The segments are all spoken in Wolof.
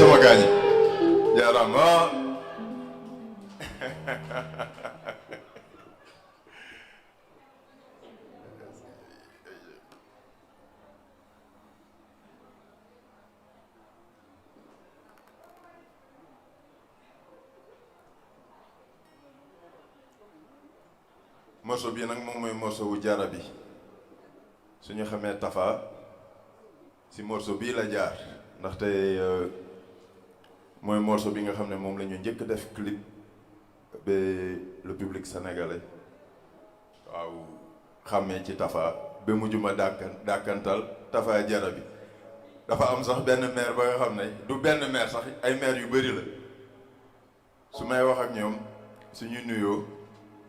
sama gaañ jaarama morceau bi nag moom mooy morceau wu Diarabi suñu xamee Tafa si morceau bii la jaar ndaxte mooy morceau bi nga xam ne moom la ñu njëkk def clip ba le public sénégalais waaw xàmmee ci Tafa ba mujjuma dàkkantal Tafa Diarabi dafa am sax benn maire ba nga xam ne du benn maire sax ay maire yu bëri la su may wax ak ñoom suñu nuyoo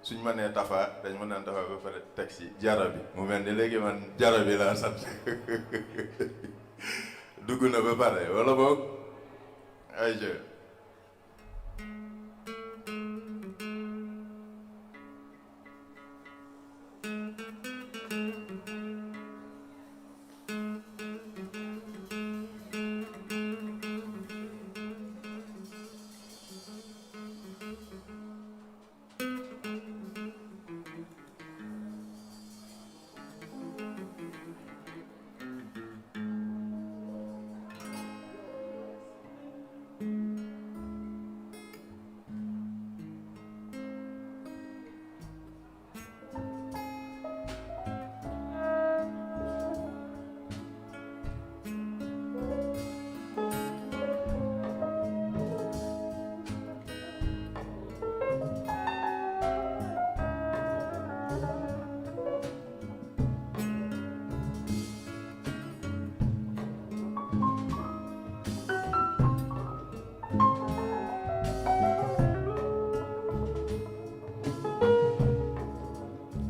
suñ ma nee Tafa dañ ma naan Tafa ba pare teg si Diarabi mu mel ni léegi man Diarabi laa sant dugg na ba pare wala boog ay jë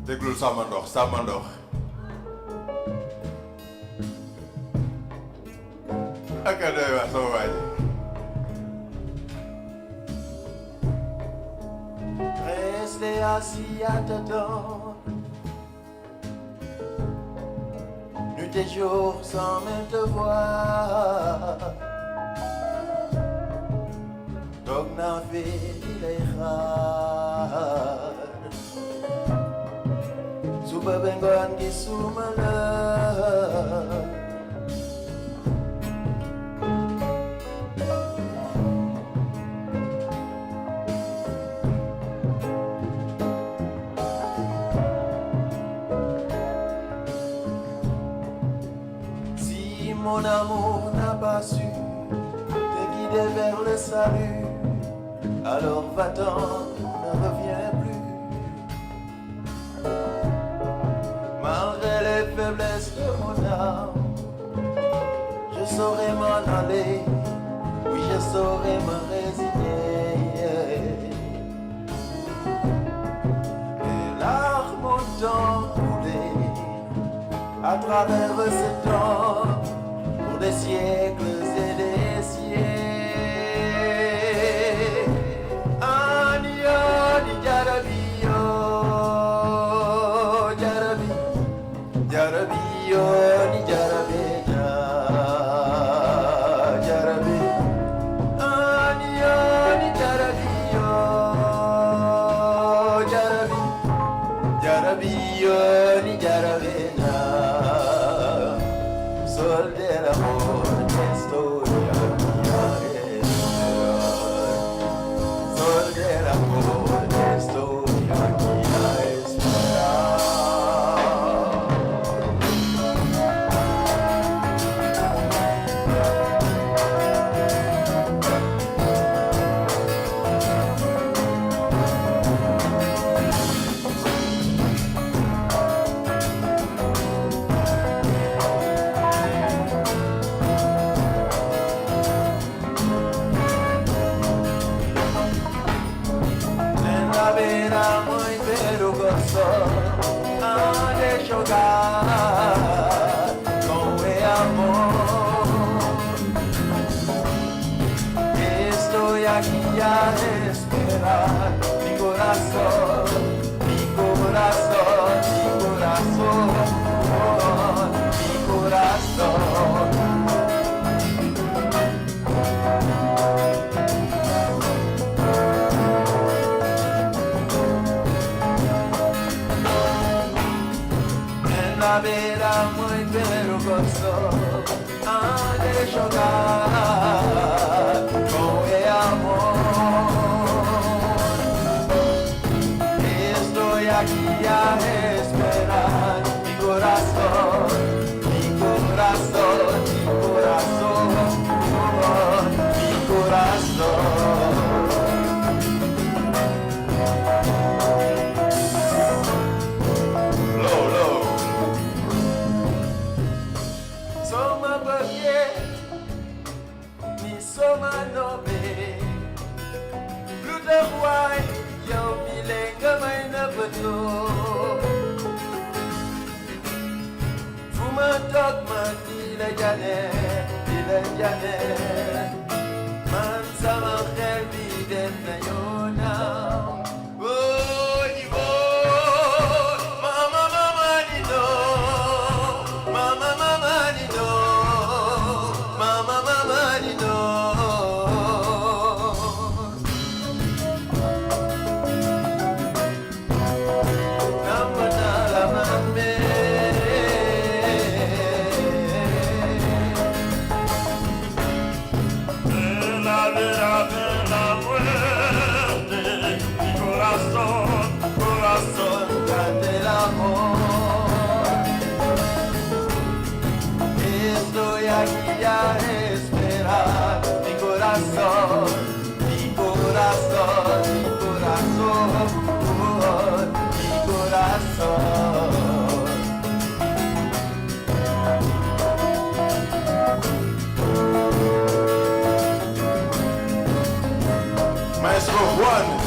déglul sama ndox ak a doy wax sama waa ji Rester assis à t'attendre nuit et jour sans même te voir toog naa fi di lay xaar suba ba ngoon gisuma la si mon amour n'a pas su te guider vers le salut, alors va-t'en, ne reviens plus. Malgré les faiblesses de mon âme, je saurais m'en aller, oui je saurais me résigner. Les larmes ont tant coulé à travers ce temps pour des siècles et des siècles. Ani ani Diarabi yo, Diarabi, Diarabi yo, ni Diarabi na, Diarabi. Ani ani Diarabi yo, Diarabi, Diarabi yo, ni Diarabi na. Sol del amor que estoy aquí adentro. Sol del amor que estoy aquí a esperar. Nella vera muy perugoso a de jogar con el amor. aquí a esperar. Mi corazón, mi corazón, mi corazón, oh, mi corazón. En la vera muy vergonzoso de jogar con el amor. Estoy aquí a esperar mi corazón, mi corazón, mi corazón, oh, mi corazón. Soma nobe Blue the white Yo bilenga may nabato Fuma dogma dile jane Man sama khel biden na yona Oh nivo Mama ni no Mama ni no Mama ni no Estoy aquí a esperar mi corazón, mi corazón, mi corazón, oh, mi corazón. Maestro Juan.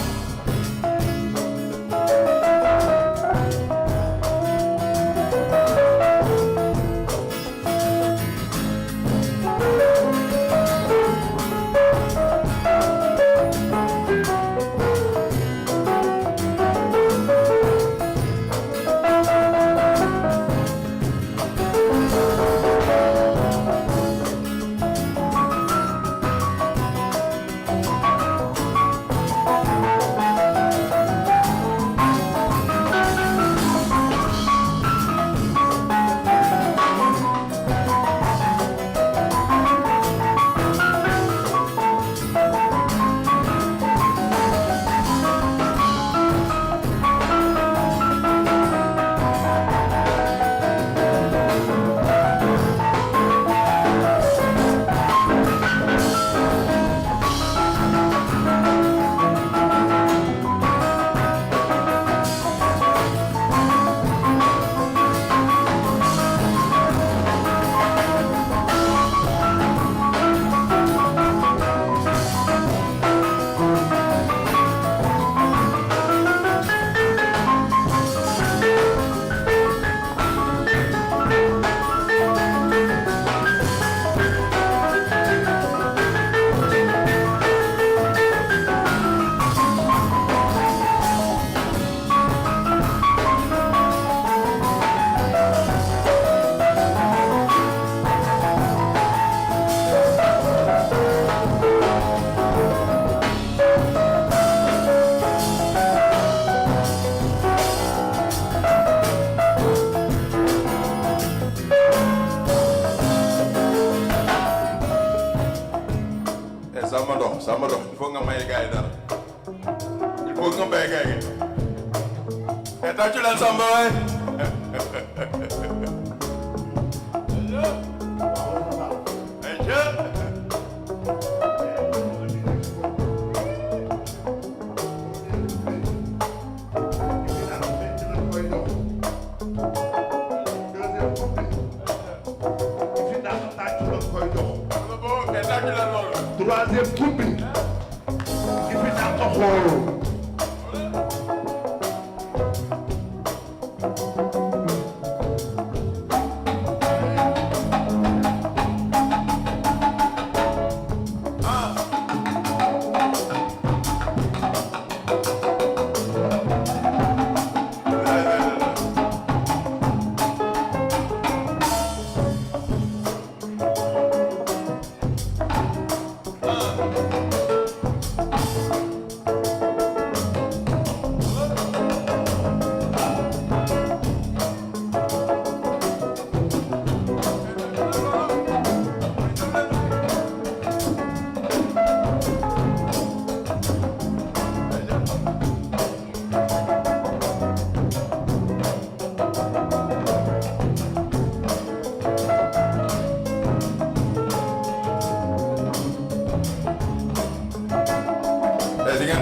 Sama dox il faut nga may gaay dara il faut nga may gaay et tàccu leen Samba waay troisième tour bi ki fi dàq xool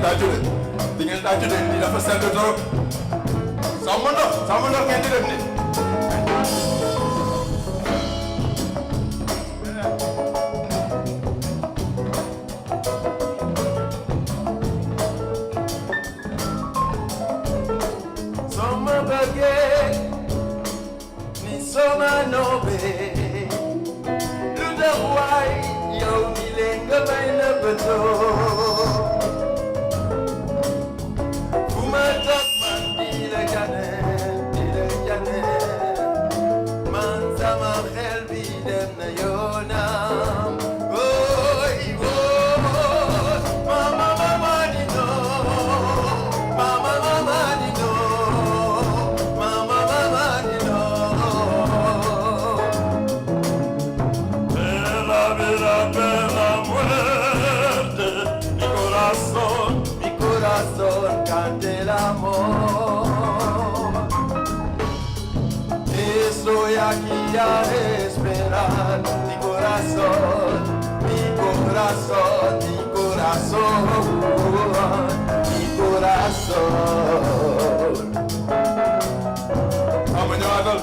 tàccu de di ngeen tàccu de lii dafa sedd trop sama ndox ngeen di def ni Sama bëggee ni sama nobe lu tax waay yow ni leen nga may na bëtoo fu ma toog man di la jane man sama xel bi dem na yoonam oy oy mama mama ni no mama mama ni no mama mama ni no Bella muerte, mi corazón cante el amor. Estoy aquí a esperar mi corazón, mi corazón, mi corazón, mi corazón. ama ñëwaatal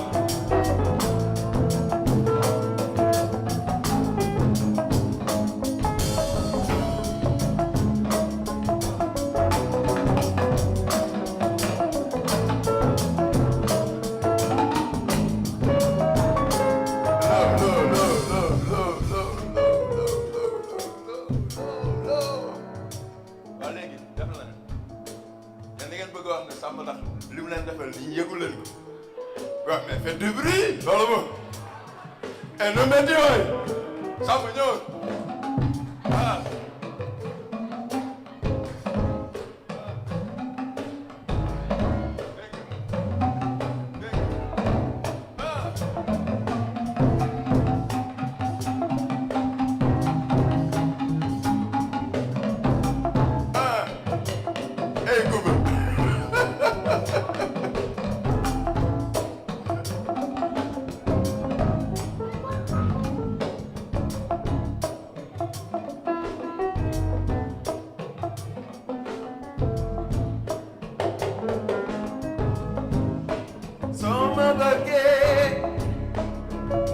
waaw léegi def na leen yéen da ngeen bëgg a wax ne Samba ndax li mu leen defal nii yëgu leen ko waaw mais faites du bruit loolu moom et nu metti waay Samba ñëw ah hey Google Sama bëggee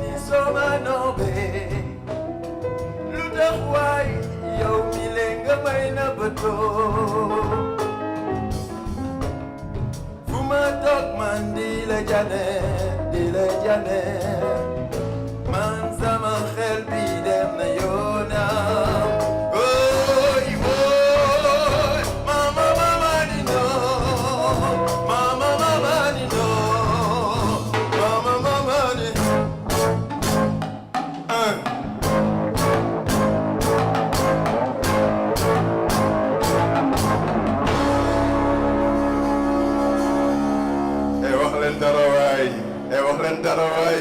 ni sama nobe lu tax waay yow mi leen nga may na bëtoo fu ma toog man di la jane man sama xel bi dem na yoonam oy oy mama mama ni no mama mama ni no mama mama ni wax leen dara waay wax leen dara waay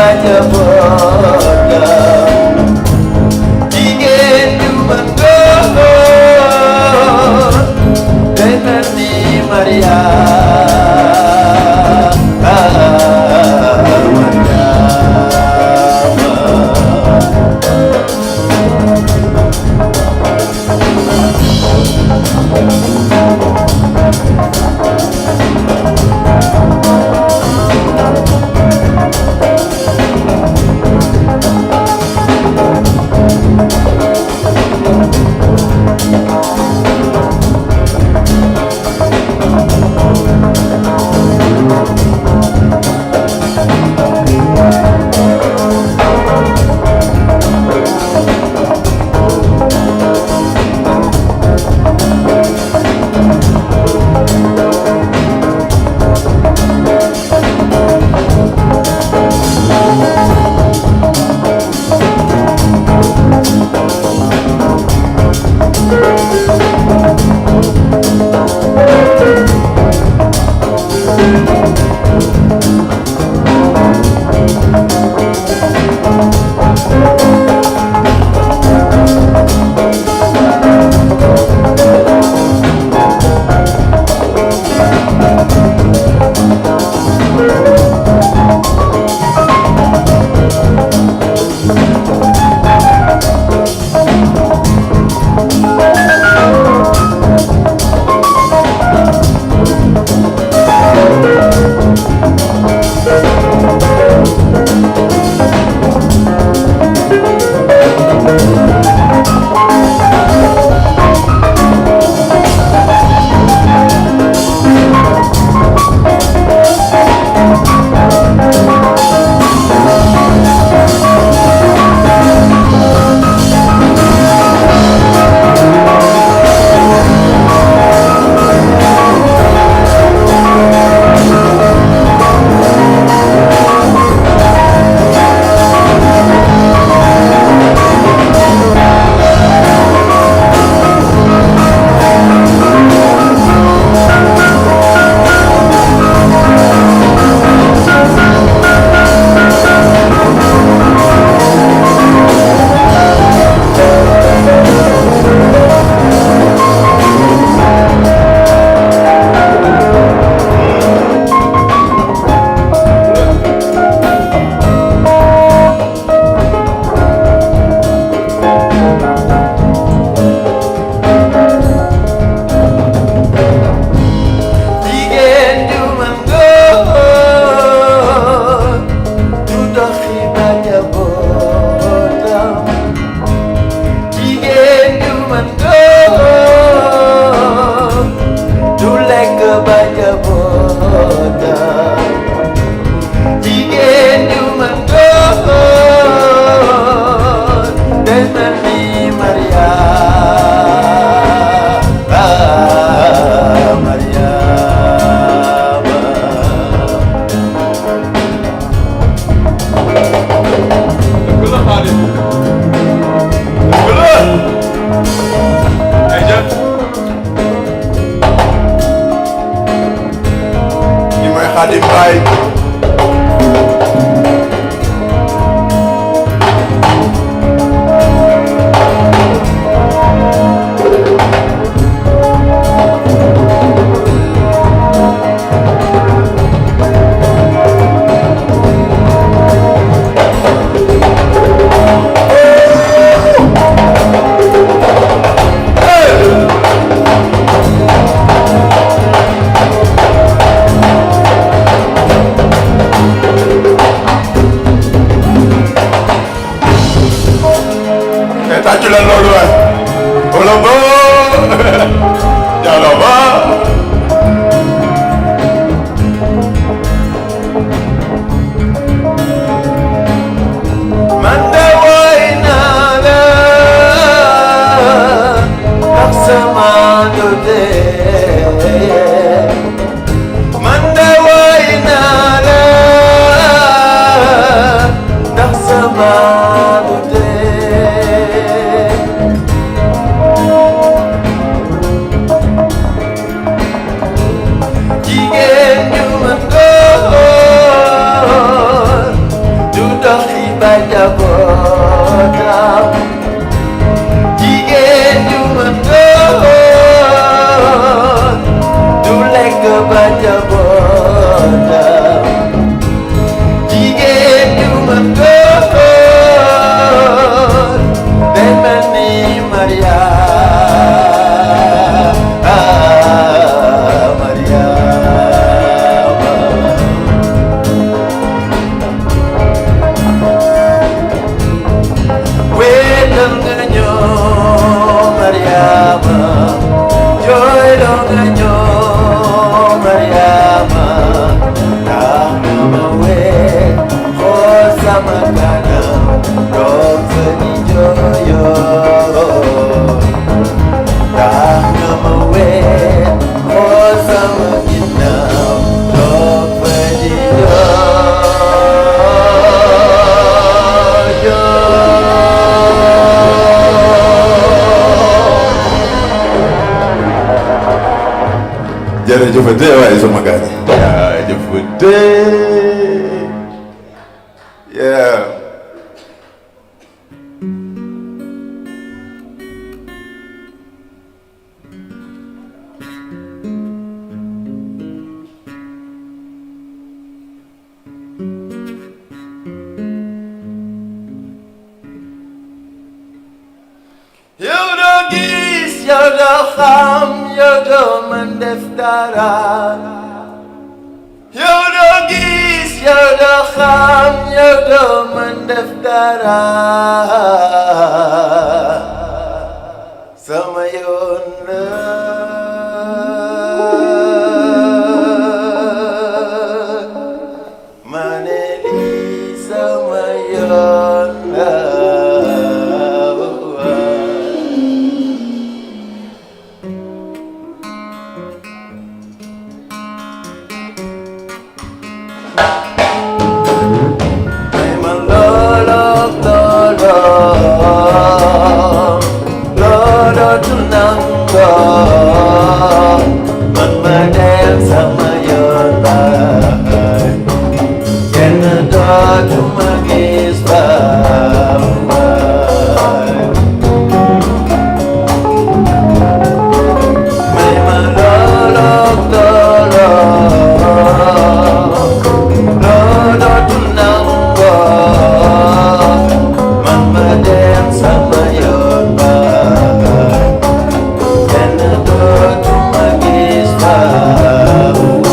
baca boda jigéen ju mën góor day mel ni Maria baca boda jigéen ñu mën góor day mel ni Maria jërëjëfate waaye sama gars yi jërëjëfate yeah yow doo gis yow doo xam yow doo mën def dara yow doo gis yow doo xam yow doo mën def dara sama yoon la ma ne lii sama yoon la man ma dem sama yoon baay kenn dootuma gis baay may ma loolook loolook loolootu nangoo man ma dem sama yoon baay kenn dootuma gis baay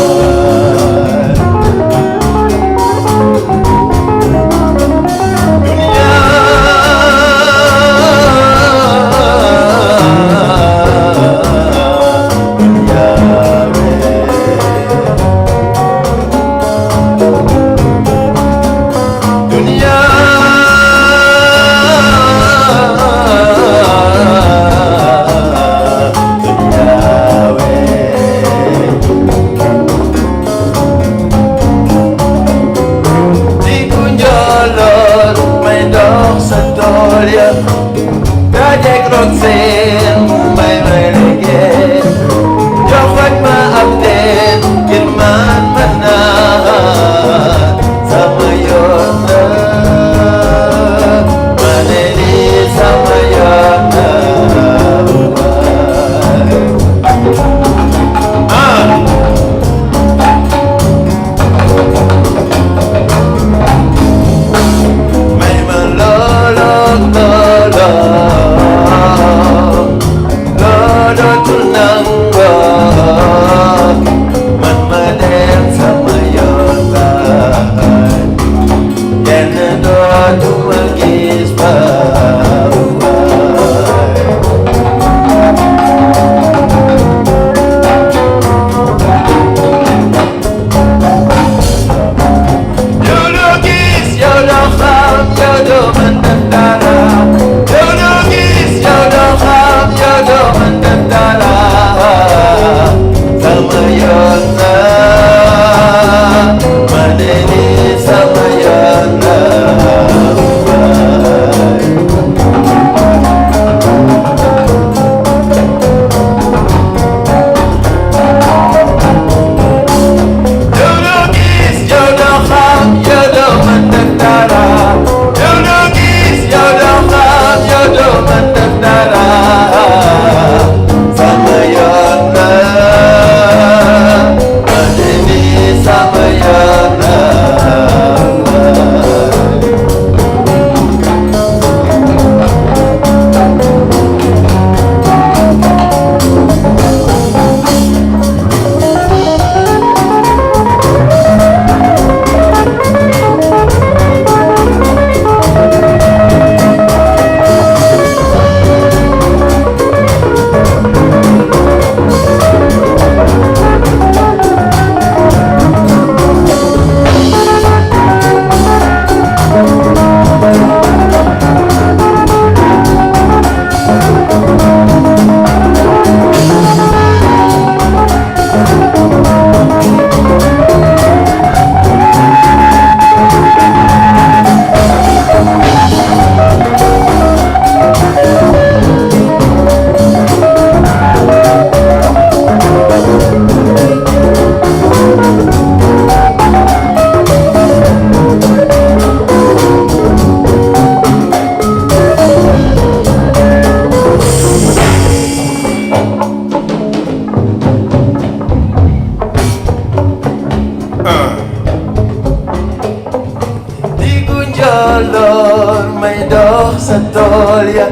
sa tool ya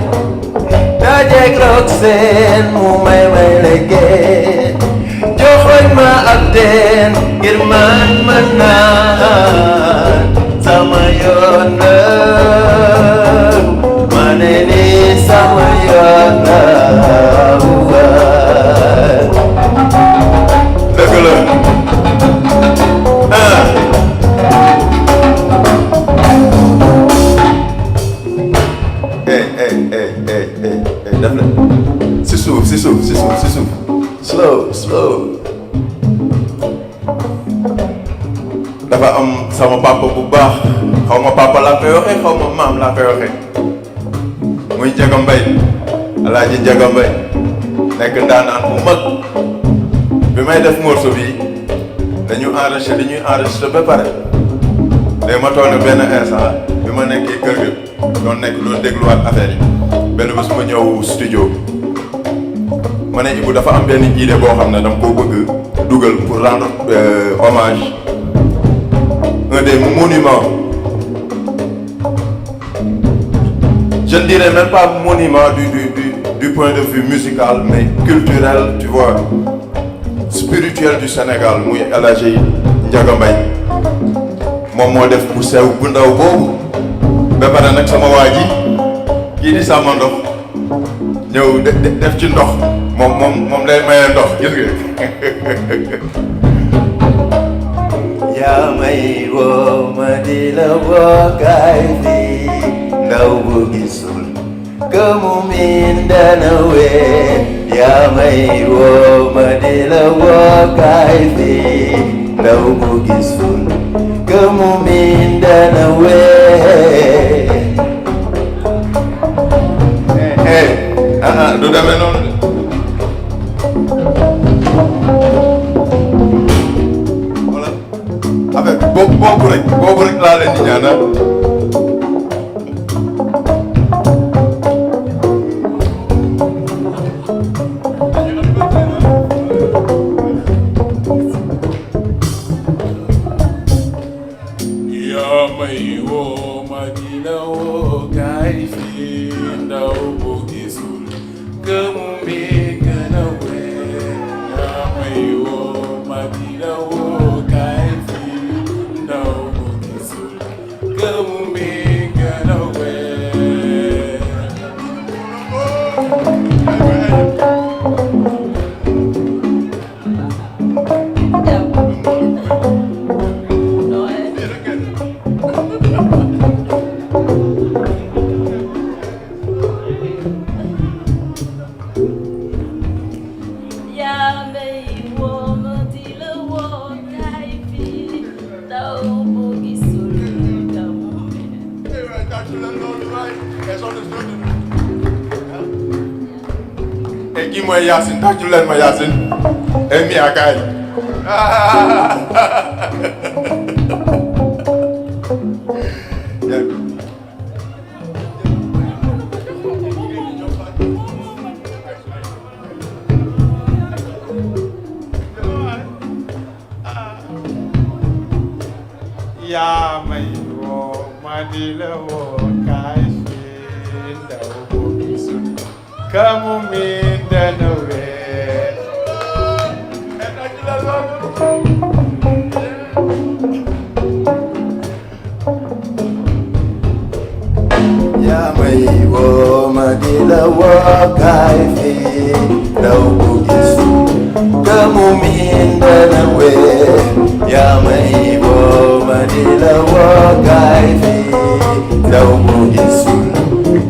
dajeeg roog seen mu may liggéey joxoñ ma ab teen ngir man mën naan sama yoon la ma ne ni sama yoon la dëgg la def na si suuf slow dafa am sama papa bu baax xaw ma papa laa koy waxee xaw ma maam laa koy waxee muy Njaga Mbay Alaaji Njaga Mbay nekk ndaanaan bu mag bi may def morceau bi dañu enregistré li ñuy enregistré ba pare léegi ma toog benn instant bi ma nekkee kër gi doon dégluwaat affaire yi benn bés ma ñëw studio ma ne Ibou dafa am benn idée boo xam ne dama koo bëgg dugal pour rendre hommage un des monuments, je ne dirais même pas monument du point de vue musical, mais culturel, tu vois, spirituel du Sénégal, muy El Hadji Ndiaga Mbaye moom moo def bu sew bu ndaw boobu ba pare nag sama waa ji kii di sama ndox ñëw def ci ndox moom lay maye ndox gis nga yaa may woo ma di la woo kaay fii ndaw bu gisul ka mu miin dana wee yaa may woo ma di la woo kaay fii ndaw bu gisul ka mu miin dana wee du demee noonu avec boobu rek laa leen di ñaanal yaa may woo ma di la woo kaay fii ndaw bu gisul ka mu mi gën a wee yaa may woo ma di la woo kaay fii ndaw bu gisul ka mu mi gën a wee kii mooy Yacine tàccu leen ma Yacine mi akaay yaa may woo ma di la woo kaay fii ndaw bu gisul ka mu mi dana wee yaa may woo ma di la woo kaay fii ndaw bu gisul ka mu miin dana wee yaa may woo ma di la woo kaay fii ndaw bu gisul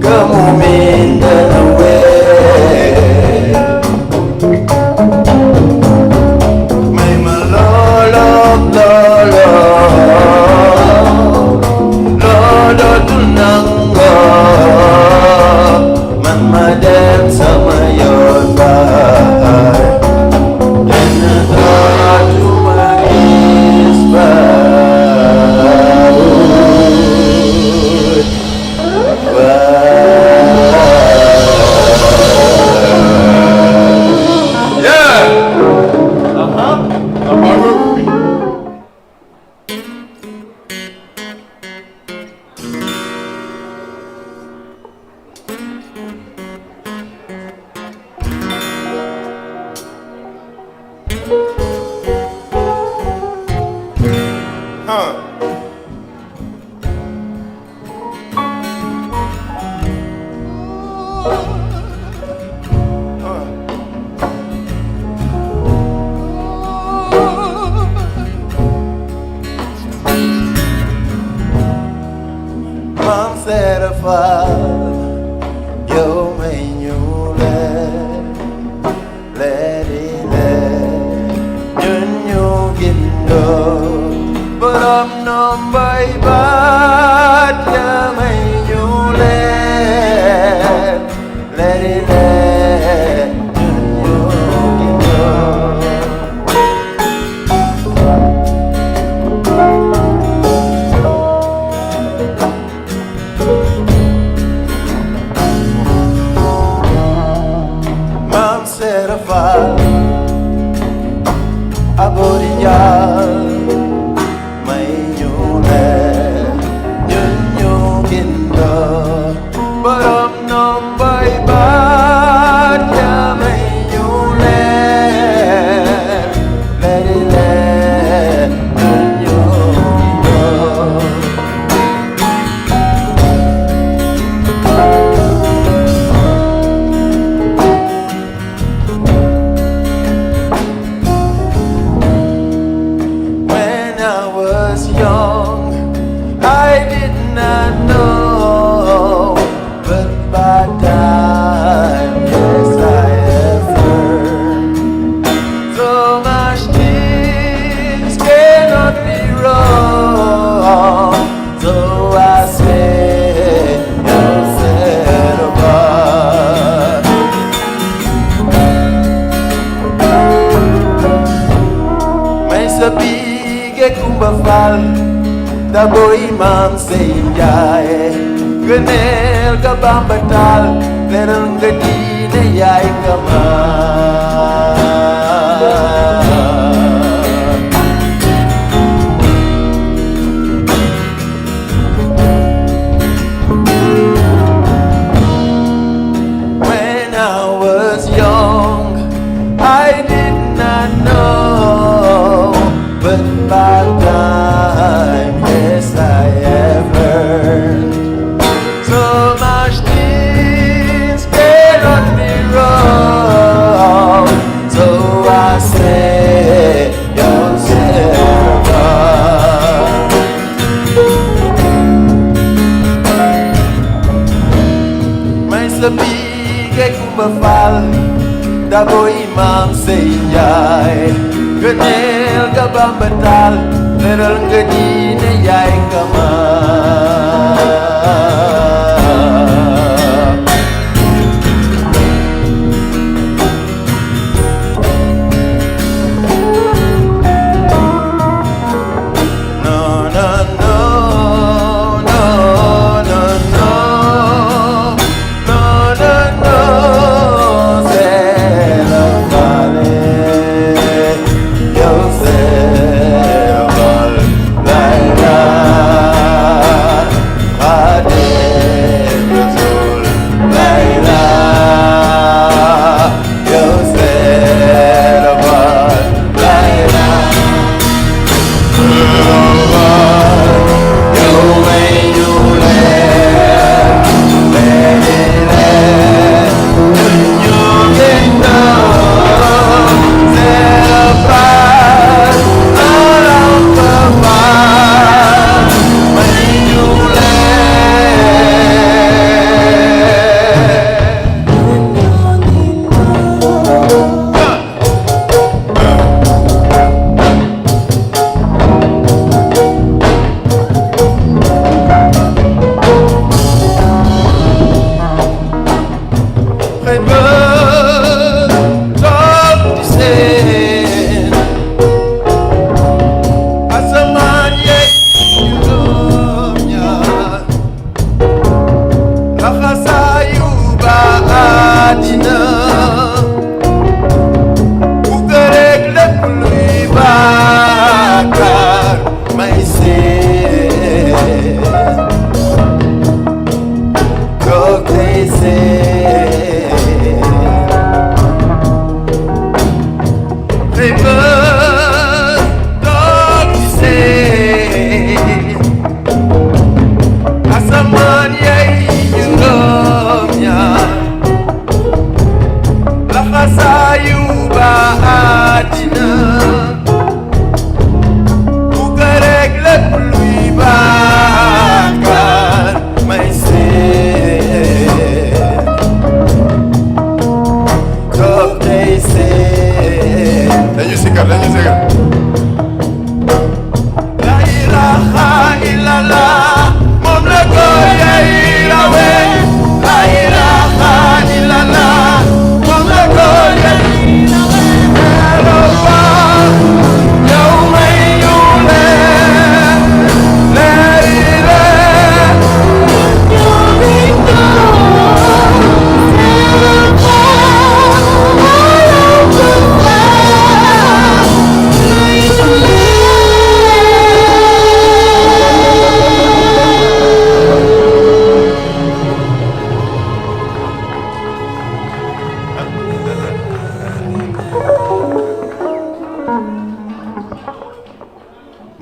ka mu miin dana wee may ma looloo dootul nangoo man ma dem sama fall. Yo may ñu let it ñun ñu gindoo borom nombay baat ya may ñu let it ñun ñu gindoo. Mam Serafal Aboriginal may ñu ñun ñu gindo borom nombay baat ya may ñu let it ñun ñu gindo. When I was young, I did not know, but by time, yes, I have learned. So much things cannot be wrong, so I say, you're set apart. May sabige kumbafal da boy mam say jaye ganel ka bambatal leral nga dine yay kama. When I was young, I did not know, but by time, yes, I have learned. So much things cannot be wrong, so I say, you're set apart. May sabige kumbafal da boy mam say jay ganel ka bambatal leral nga dine yay kama. No, no, no, no, no, no, no, no, no, Serafal, yo Serafal, la la.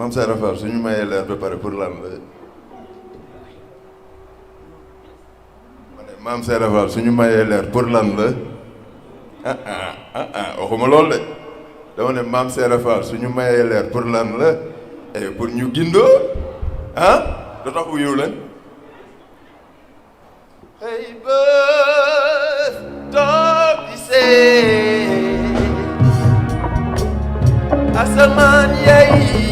Maam Seera Fall suñu mayee leer ba pare pour lan la ma ne Maam Seera Fall suñu mayee leer pour lan la waxuma loolu de dama ne Maam Seera Fall suñu mayee leer pour lan la et pour ñu gindoo da tax wuyu leen hey bës toog di seet asamaan yay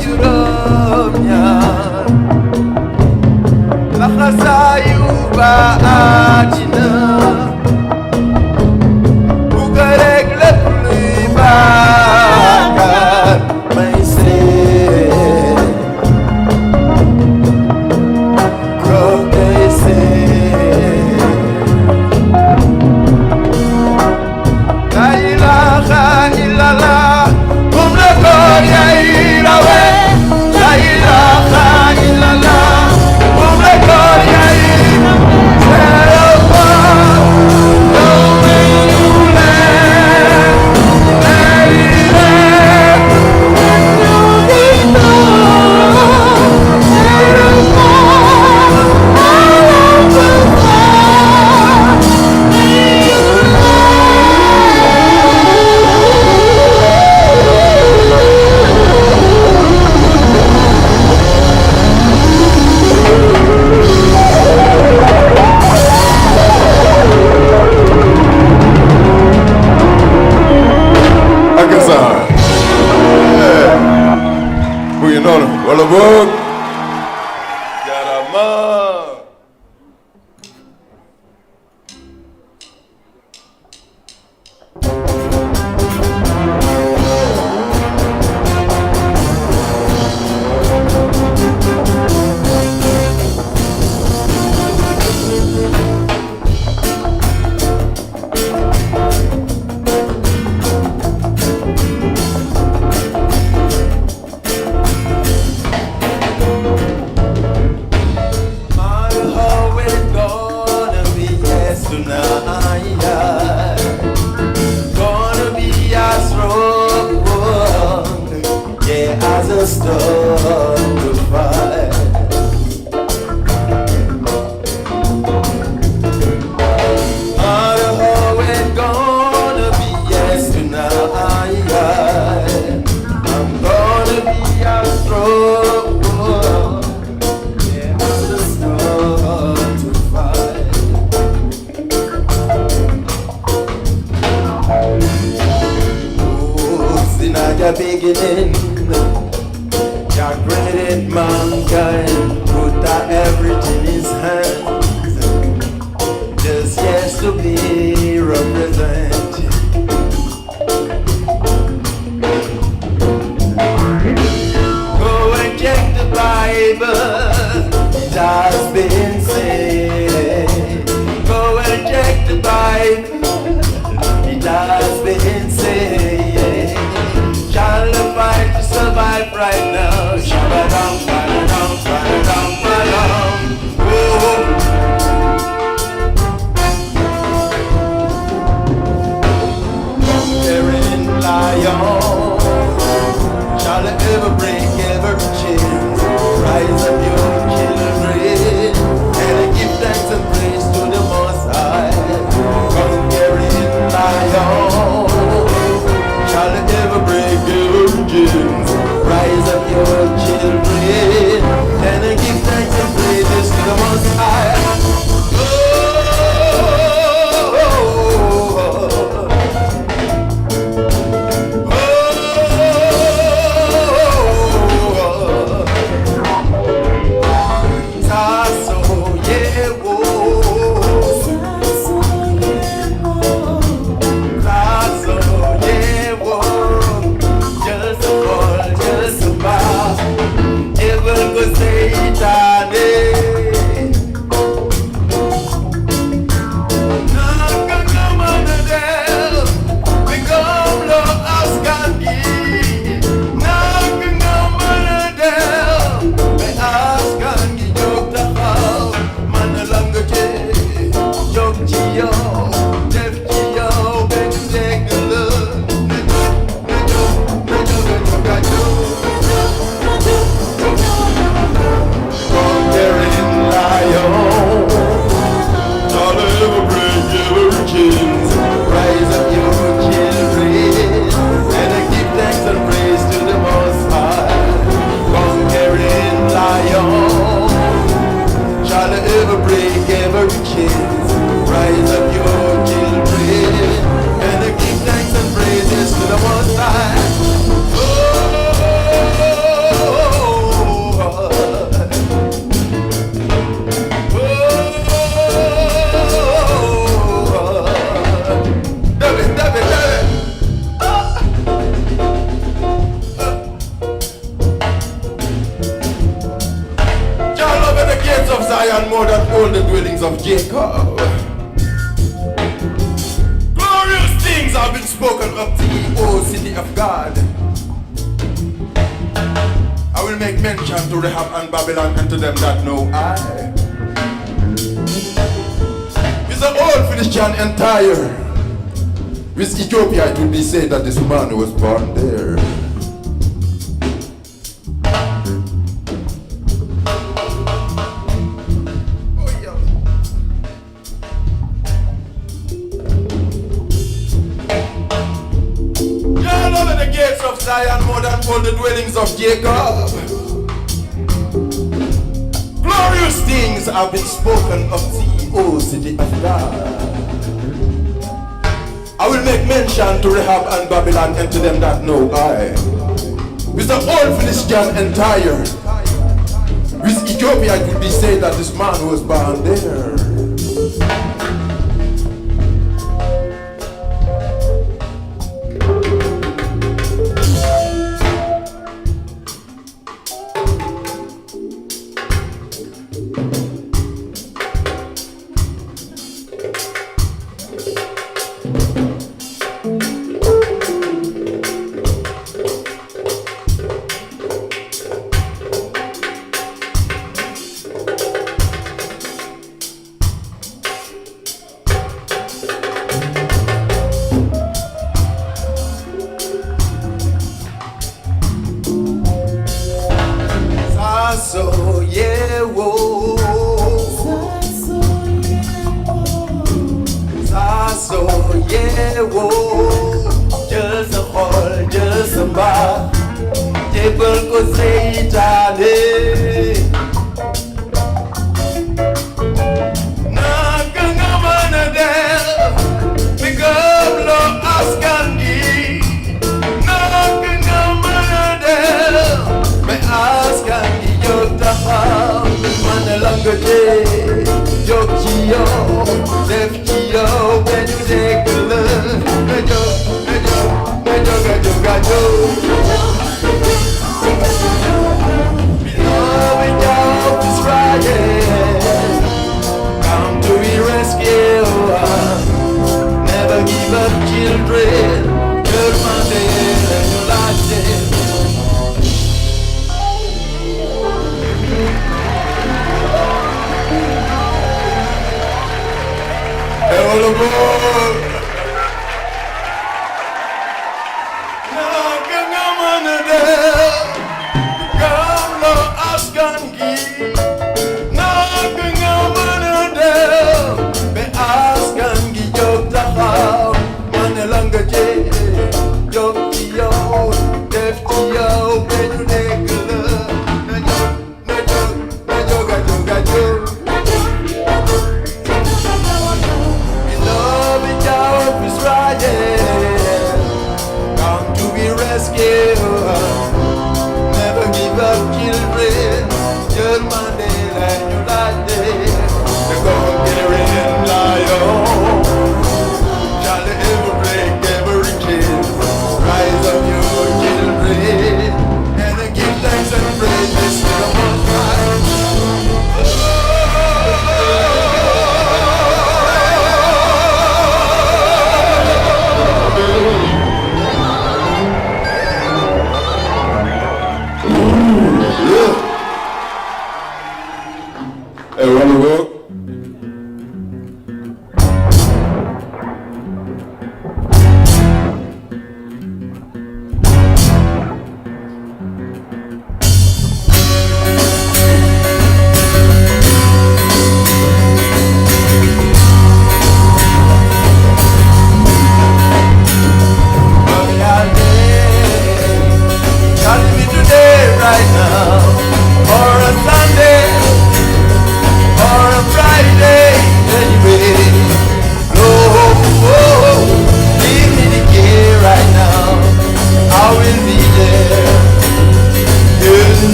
juróom ñaar laxasaayu ba àddina bu ko rek lépp luy baakaar may seet toog day seet la ilaha illallah moom la ko yay rawe la ilaha illallah moom la ko yay wala boog jaarama beginning, God created mankind, put everything in his hands, just yes to be represented. Go and check the Bible, it has been said. Go and check the Bible, it has been said. Shall fight to survive right now. Shabba-dum, ba-da-dum, ba-da-dum, ba-dum. Oh. all the dwellings of Jacob. Glorious things have been spoken of thee, O city of God. I will make mention to Rahab and Babylon and to them that know I. With the old Philistine entire, with Ethiopia it will be said that this man was born there. Zion more than all the dwellings of Jacob. Glorious things have been spoken of thee, O city of God. I will make mention to Rahab and Babylon and to them that know I. With the whole Philistine entire, with Ethiopia it will be said that this man was born there.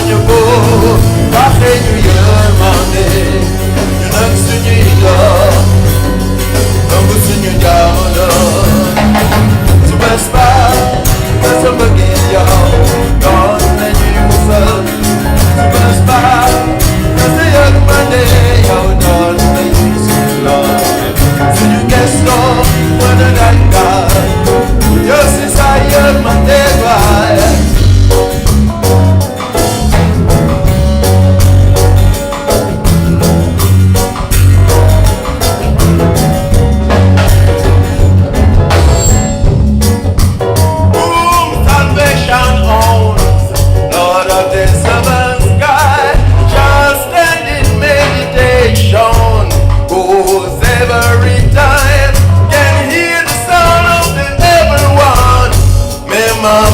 ñu ko waxee ñu yërmande ñu nag suñuy doom nangu suñu jamono su bés ba sa bëggee yow doon nañuy musal su bés ba sa yërmande yow doon nañuy suñu lool suñu gëstoo mën a dakkaar yow si sa yërmande baay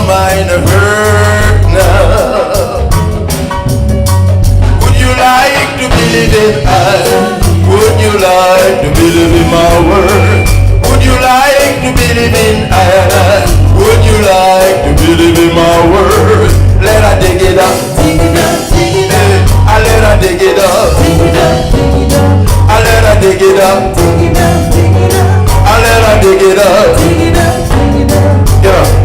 mind hurt now. Would you like to believe in I? Would you like to believe in my word? Would you like to believe in I? Would you like to believe in my word? Let her dig it up, dig it up, dig it up. I let her dig it up, dig it up, dig it up. I let her dig it up, dig it up, dig it up. I let her dig it up, dig it up, dig it up. Yeah.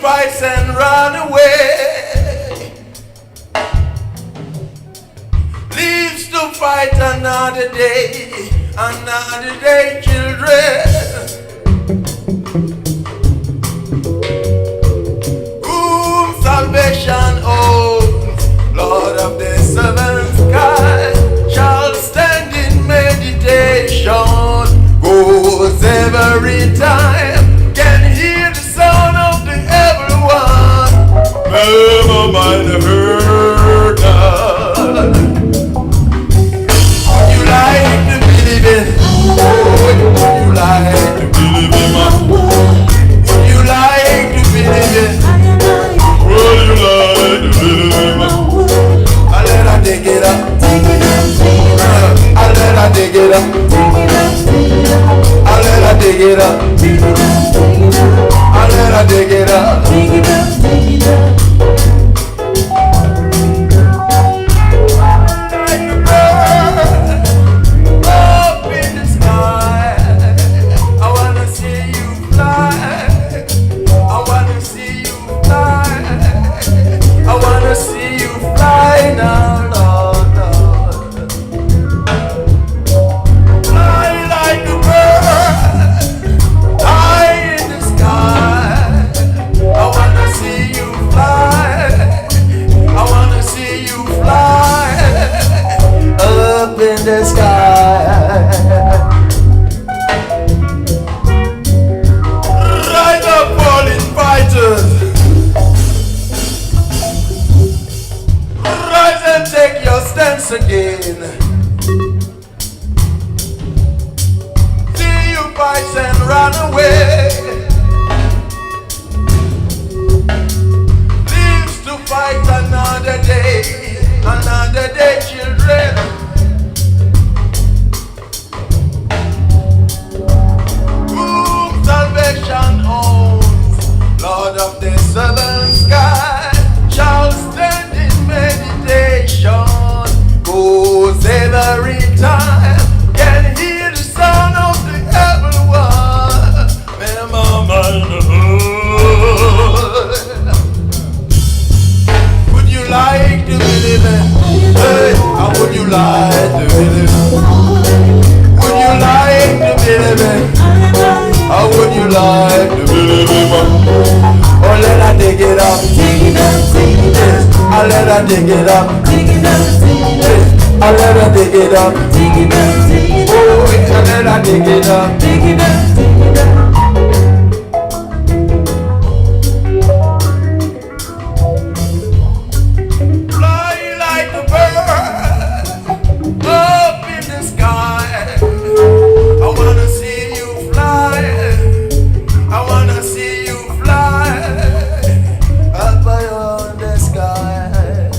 fight and run away. Lives to fight another day, children. Whom salvation owns, Lord of the seventh sky, shall stand in meditation, goes every time, can hear the sound of the evil one. Never mind the hurt. Would you like to believe it? Would you like to believe it, man? Would you like to believe it? Would you like to believe it, man? I let her dig it up. I let her dig it up. I let her dig it up. I let her dig it up. Like a bird up in the sky, I wanna see you fly. I wanna see you fly. I wanna see you fly now, Lord, Lord. Fly like a bird, high in the sky. I wanna see you fly. I wanna see you fly up in the sky. Rise up, fallen fighters. Rise and take your stance again. See you fight and run away. Lives to fight another day, children. Whom salvation owns, Lord of the southern sky, shall stand in meditation, goes every time, can hear the sound of the evil one. Remember the hood. Would you like to believe it? Hey, how would you like to believe it? Would you like to believe it? How would you like to believe it? Oh, let her dig it up. Yes, I let her dig it up. Yes, I let her dig it up. Oh, I let her dig it up. Fly like a bird up in the sky. I wanna see you fly. I wanna see you fly up beyond the sky.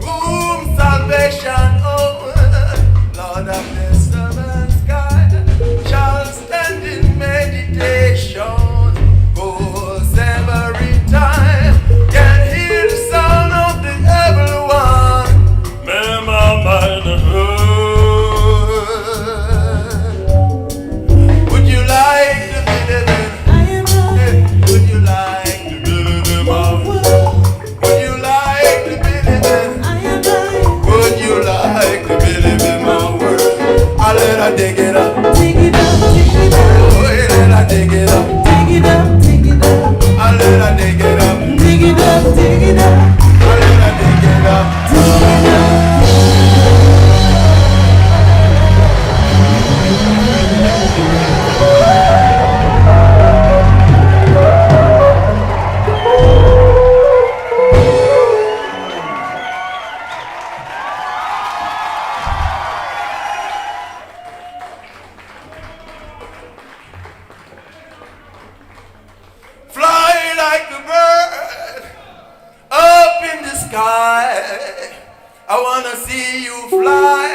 Whom salvation owns, Lord of the southern sky, shall stand in meditation, goes every time, can hear the sound of the evil one. Remember the hood. Would you like to believe it? Would you like to believe it, Mom? Would you like to believe it? Would you like to believe in my word? I let her dig it up. Oh, let her dig it up. I let her dig it up. I let her dig it up. Fly like a bird up in the sky. I wanna see you fly.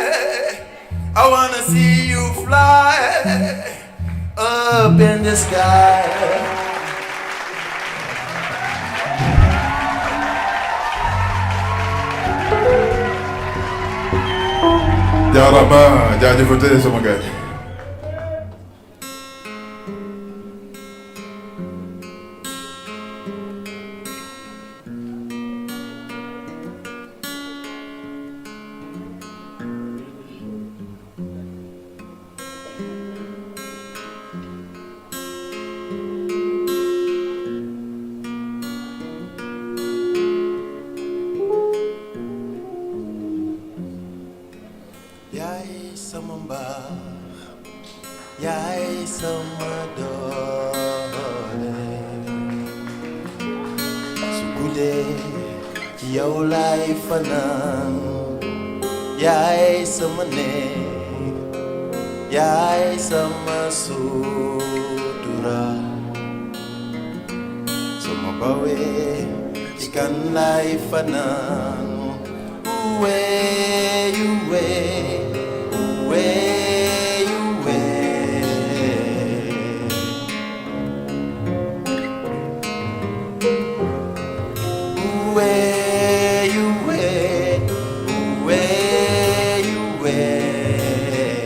I wanna see you fly up in the sky. Diarabi jaajëfatee sama gars. yaay sama doole su guddee ci yow laay fanaan yaay sama néeg yaay sama sutura sama bawee ci kan laay fanaan way you way way you way way you way way you way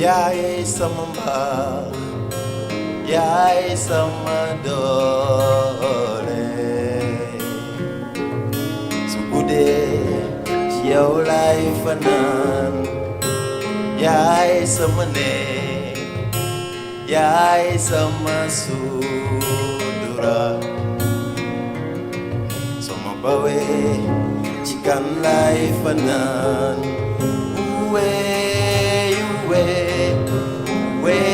yaay sama mbaax yaay sama doole su guddee ci yow laay fanaan yaay sama néeg yaay sama sutura sama bawee ci kan laay fanaan way way way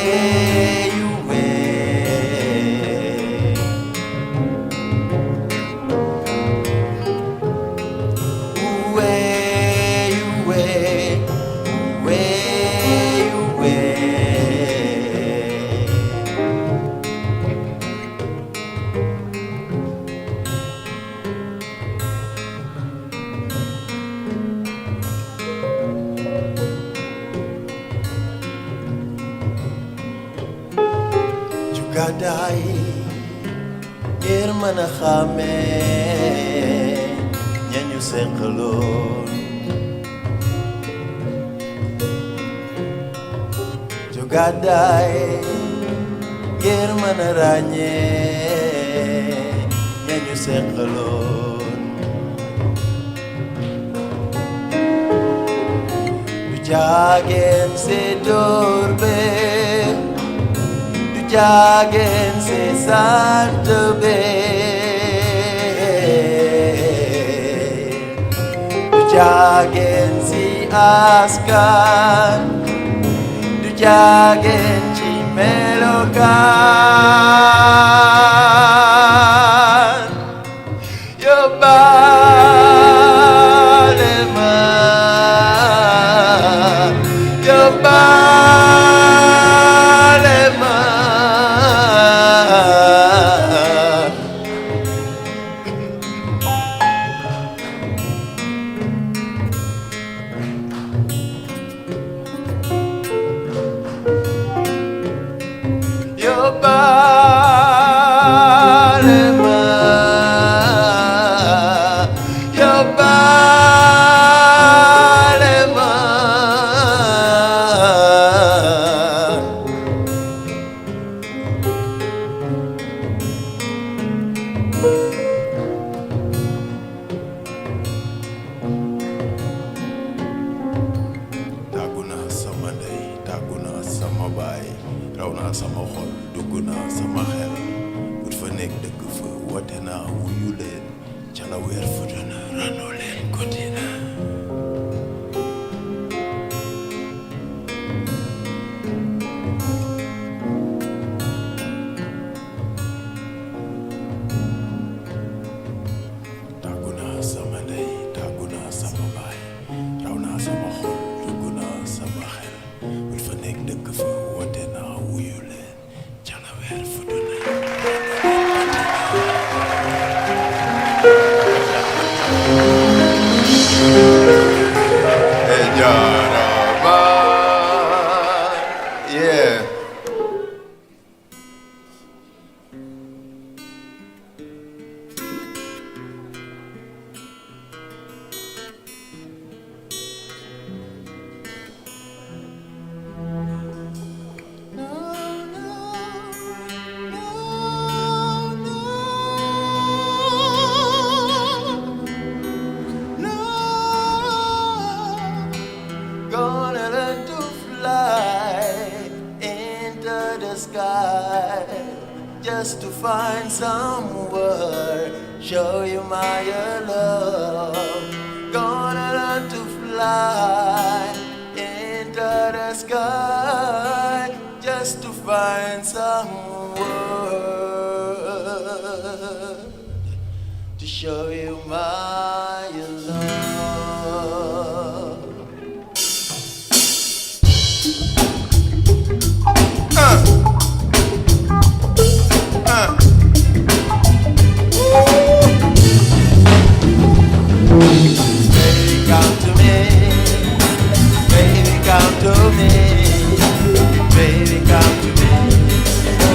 gàddaay ngir mën a xàmmee ña ñu seqaloon ju gàddaay ngir mën a ràññee ña ñu seqaloon du jaageen si dóor bee jagen se sant be du jagen si askan du jagen ci melokan yóbbaale ma yóbbaale ma just to find somewhere, show you my love. Gonna fly into the sky just to find some word to show you my love. Baby, come to me. Baby, come to me. Baby, come to me.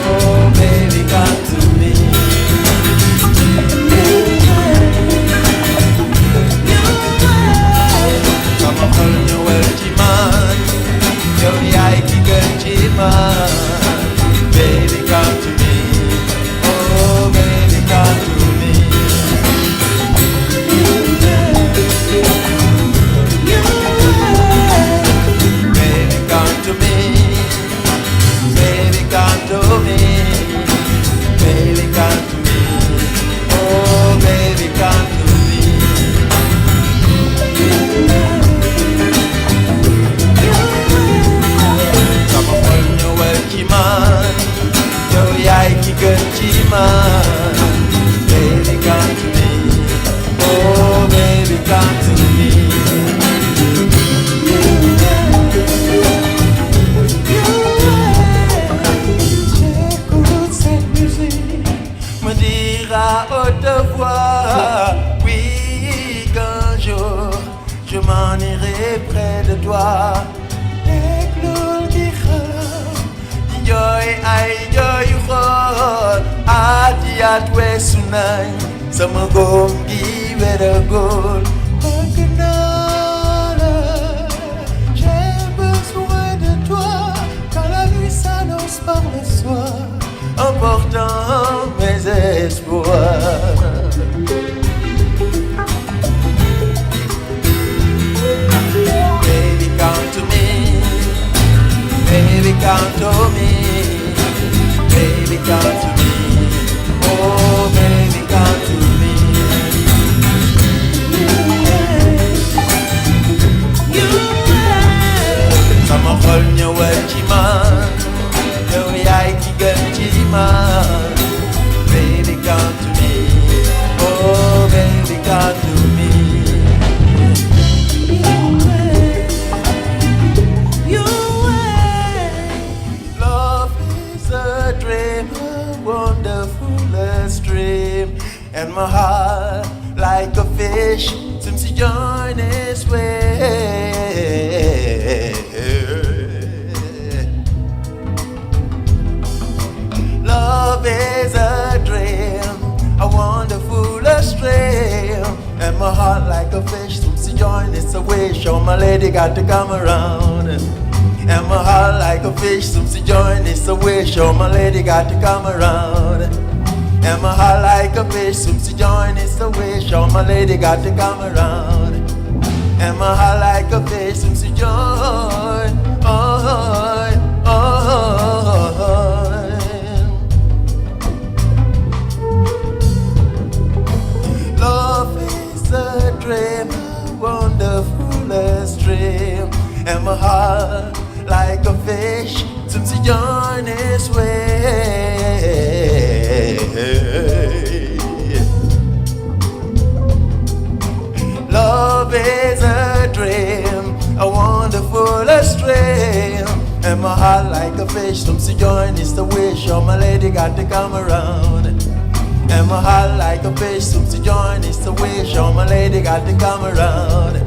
Oh, baby, come to me. Come on, hold your word, man. You're the eye, man. Baby, come to me. Oh, baby, come to me. Baby, come to me. Baby, come to me. Baby, come to me. Oh, baby, come to me. Come on, hold your welcome man. Yo, yai ki gunchi man. Baby, come to me. Oh, baby, come to me. J'écoute cette musique me dira haute voix, oui, qu'un jour je m'en irai près de toi. Les clous qui râlent, yoy ay yoy roll, adiat we sunay, sama gom gi wera gol. J'ai besoin de toi quand la nuit s'annonce par le soir, emportant mes espoirs. Baby, come to me. Baby, come to me. Baby, come to me. Oh, baby, come to me. Sama xol ñëwal ci man, yow yaay ki gën ci man. Baby, come to me. Oh, baby, come to me. Love is a dream, a wonderfulest dream, and my heart, like a fish, seems to join its way. Love is a dream, a wonderfulest dream, and my heart, like a fish, seems to join its way. Show my lady got to come around. And my heart, like a fish, seems to join its way. Show my lady got to come around. And my heart, like a fish, seems to join its way. Show my lady got to come around. And my heart, like a fish, seems to join. Love is a dream, a wonderfulest dream, and my heart, like a fish, seems to join its way. Love is a dream, a wonderfulest dream, and my heart, like a fish, seems to join its way. Show my lady got to come around. And my heart, like a fish, seems to join its way. Show my lady got to come around.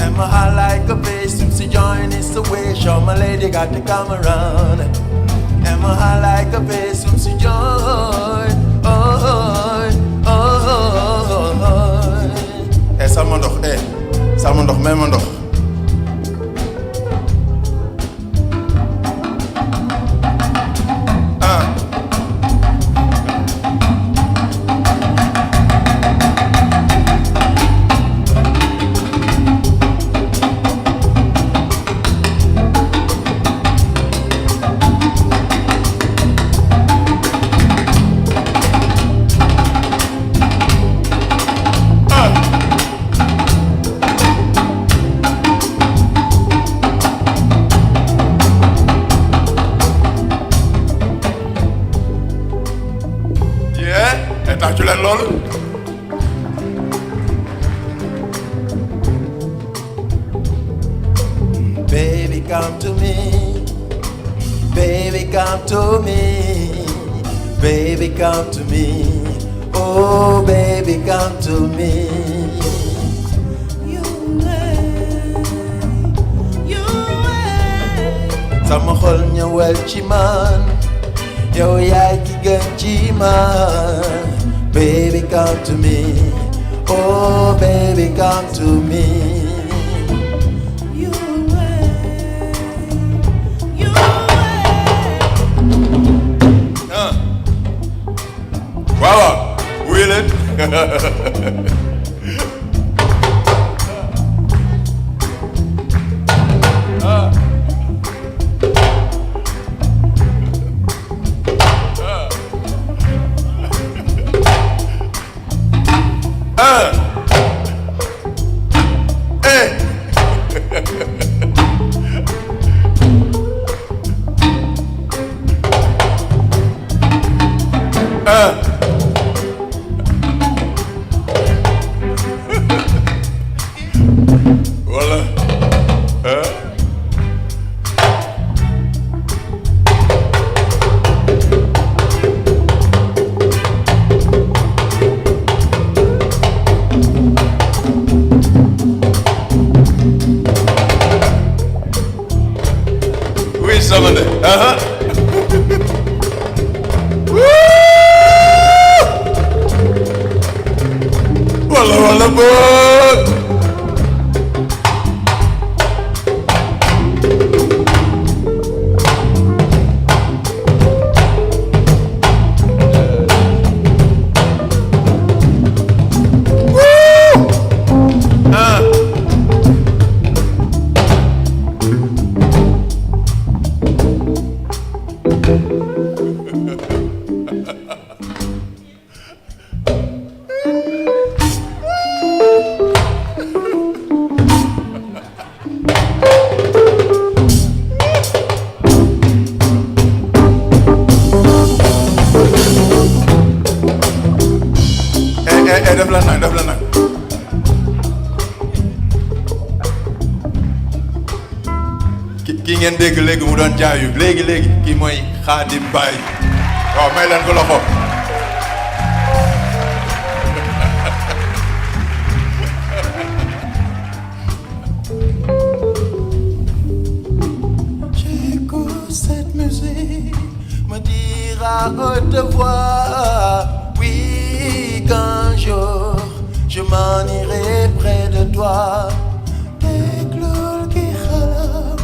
And my heart, like a fish, seems to join its way. Show my lady got to come around. And my heart, like a fish, seems to join. Sama ndox sama ndox may ma ndox. come to me. Baby, come to me. Baby, come to me. Oh, baby, come to me. Sama xol ñëwal ci man yow yaay ki gën ci man. Baby, come to me. Oh, baby, come to me. Wow, will it? Voilà. Oui, ça va. Voilà, voilà, bon. Def la nag ki ngeen dégg léegi mu doon jaayu léegi kii mooy Xaadim Baay waaw may leen ko loxo. J'écoute cette musique me dire à haute voix, oui, qu'un jour je m'en irai près de toi. Déglul ki xalam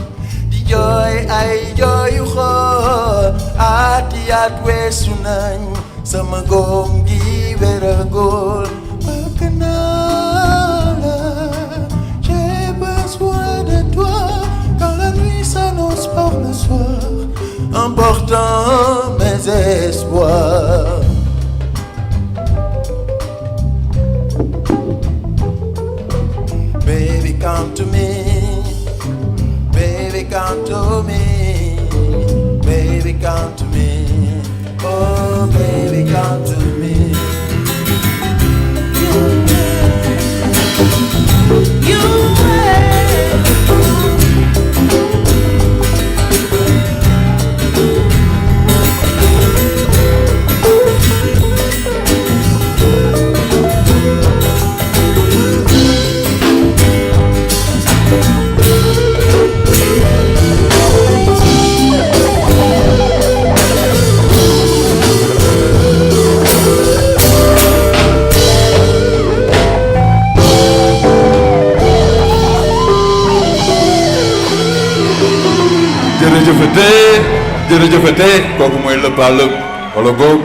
di jooy ay jooyu xool ati at weesu nañ sama góom gi wéragul. Bëgg naa la, j'ai besoin de toi quand la nuit s'annonce par le soir, emportant mes espoirs. Baby, come to me. Baby, come to me. Baby, come to me. Oh, baby, come to me. jërëjëfate kooku mooy lëppaalëb wala boog